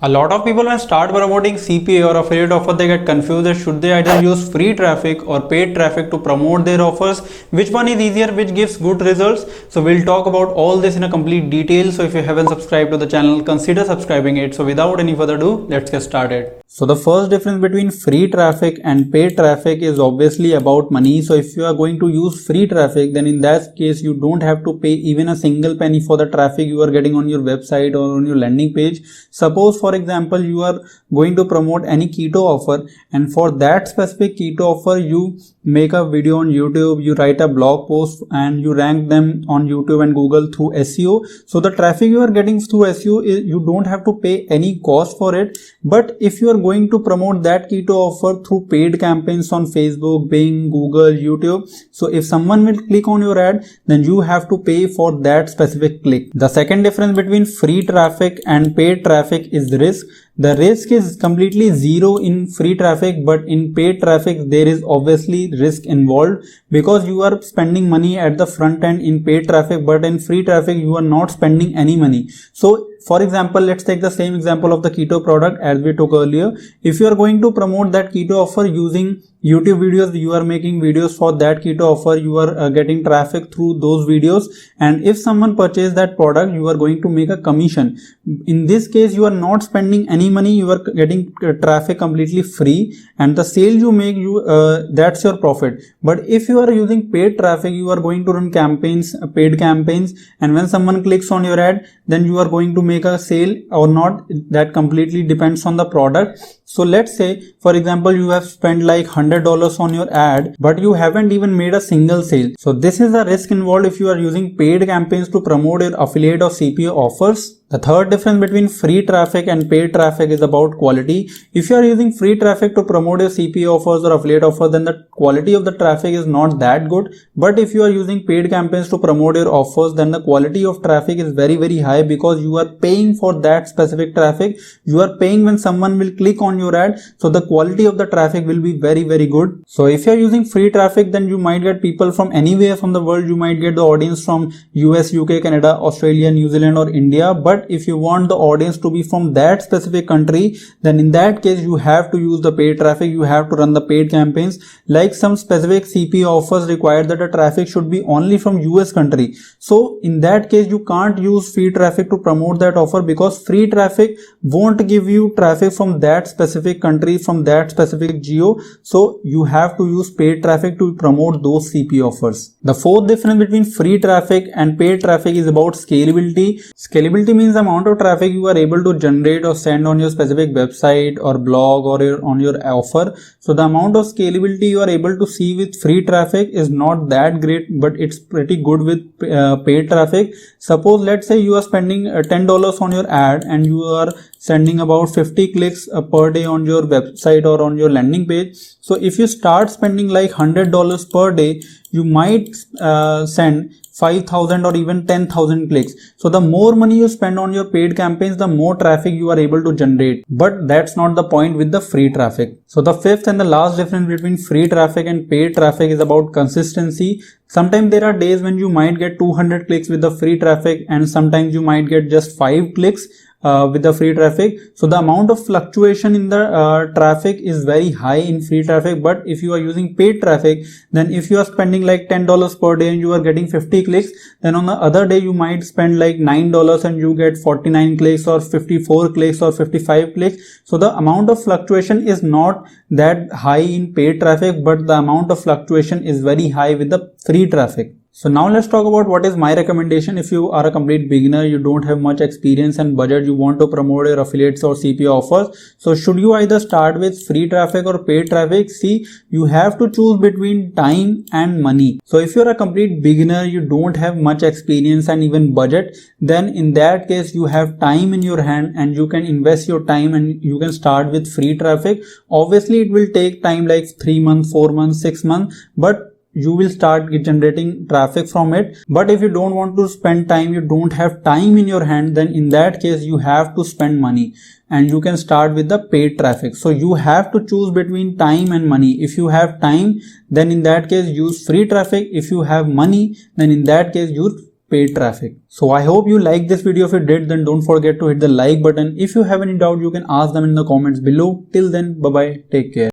A lot of people when start promoting CPA or affiliate offer, they get confused that should they either use free traffic or paid traffic to promote their offers, which one is easier, which gives good results. So we'll talk about all this in a complete detail. So if you haven't subscribed to the channel, consider subscribing it. So without any further ado, let's get started. So the first difference between free traffic and paid traffic is obviously about money. So if you are going to use free traffic, then in that case you don't have to pay even a single penny for the traffic you are getting on your website or on your landing page. Suppose for example you are going to promote any keto offer, and for that specific keto offer you make a video on YouTube, you write a blog post and you rank them on YouTube and Google through SEO. So the traffic you are getting through SEO is, you don't have to pay any cost for it. But if you are going to promote that keto offer through paid campaigns on Facebook, Bing, Google, YouTube, so if someone will click on your ad, then you have to pay for that specific click. The second difference between free traffic and paid traffic is risk. The risk is completely zero in free traffic, but in paid traffic there is obviously risk involved because you are spending money at the front end in paid traffic, but in free traffic you are not spending any money. So for example, let's take the same example of the keto product as we took earlier. If you are going to promote that keto offer using YouTube videos, you are making videos for that keto offer, you are getting traffic through those videos, and if someone purchases that product, you are going to make a commission. In this case you are not spending any money, you are getting traffic completely free, and the sale you make, that's your profit. But if you are using paid traffic, you are going to run campaigns, paid campaigns, and when someone clicks on your ad, then you are going to make a sale or not. That completely depends on the product. So let's say for example you have spent like $100 on your ad, but you haven't even made a single sale. So this is a risk involved if you are using paid campaigns to promote your affiliate or CPA offers. The third difference between free traffic and paid traffic is about quality. If you are using free traffic to promote your CPA offers or affiliate offers, then the quality of the traffic is not that good. But if you are using paid campaigns to promote your offers, then the quality of traffic is very, very high because you are paying for that specific traffic. You are paying when someone will click on your ad. So the quality of the traffic will be very, very good. So if you are using free traffic, then you might get people from anywhere from the world. You might get the audience from US, UK, Canada, Australia, New Zealand or India. But if you want the audience to be from that specific country, then in that case you have to use the paid traffic. You have to run the paid campaigns. Like some specific CPA offers require that the traffic should be only from US country. So in that case you can't use free traffic to promote that offer because free traffic won't give you traffic from that specific country, from that specific geo. So you have to use paid traffic to promote those CPA offers. The fourth difference between free traffic and paid traffic is about scalability. Scalability means the amount of traffic you are able to generate or send on your specific website or blog or on your offer. So the amount of scalability you are able to see with free traffic is not that great, but it's pretty good with paid traffic. Suppose let's say you are spending $10 on your ad and you are sending about 50 clicks per day on your website or on your landing page. So if you start spending like $100 per day, you might send 5,000 or even 10,000 clicks. So the more money you spend on your paid campaigns, the more traffic you are able to generate. But that's not the point with the free traffic. So the fifth and the last difference between free traffic and paid traffic is about consistency. Sometimes there are days when you might get 200 clicks with the free traffic, and sometimes you might get just 5 clicks with the free traffic. So the amount of fluctuation in the traffic is very high in free traffic. But if you are using paid traffic, then if you are spending like $10 per day and you are getting 50 clicks, then on the other day you might spend like $9 and you get 49 clicks or 54 clicks or 55 clicks. So the amount of fluctuation is not that high in paid traffic, but the amount of fluctuation is very high with the free traffic. So now let's talk about what is my recommendation. If you are a complete beginner, you don't have much experience and budget, you want to promote your affiliates or CPA offers. So should you either start with free traffic or paid traffic? See, you have to choose between time and money. So if you're a complete beginner, you don't have much experience and even budget, then in that case you have time in your hand and you can invest your time and you can start with free traffic. Obviously it will take time like 3 months, 4 months, 6 months, but you will start generating traffic from it. But if you don't want to spend time, you don't have time in your hand, then in that case you have to spend money and you can start with the paid traffic. So you have to choose between time and money. If you have time, then in that case use free traffic. If you have money, then in that case use paid traffic. So I hope you liked this video. If you did, then don't forget to hit the like button. If you have any doubt, you can ask them in the comments below. Till then, bye bye, take care.